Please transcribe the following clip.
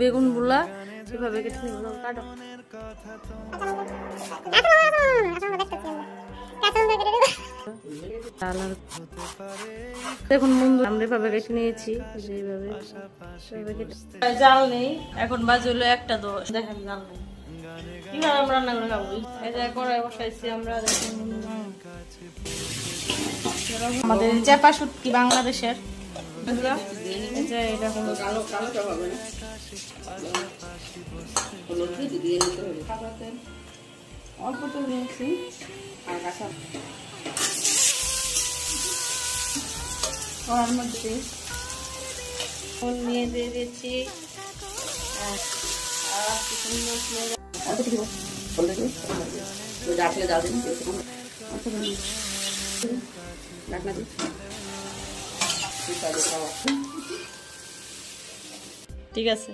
বেগুন গুলা সেভাবে কেটে নিব। কাটো। দেখুন বন্ধু আমরা এভাবে কেটে নিয়েছি, এইভাবে জাল নেই। এখন বাজে হলো 1:10। দেখেন জাল নেই, কিভাবে আমরা রান্না করে খাবো। এই যে কড়াই বসাইছি আমরা। দেখুন আমাদের চাপা শুটকি বাংলাদেশের, এটা হলো কালো কালো হবে না, অল্প তেল দিয়েছি আর কাঁচা কড়ার মধ্যে নিয়ে দিয়ে দিয়েছি। ঠিক আছে।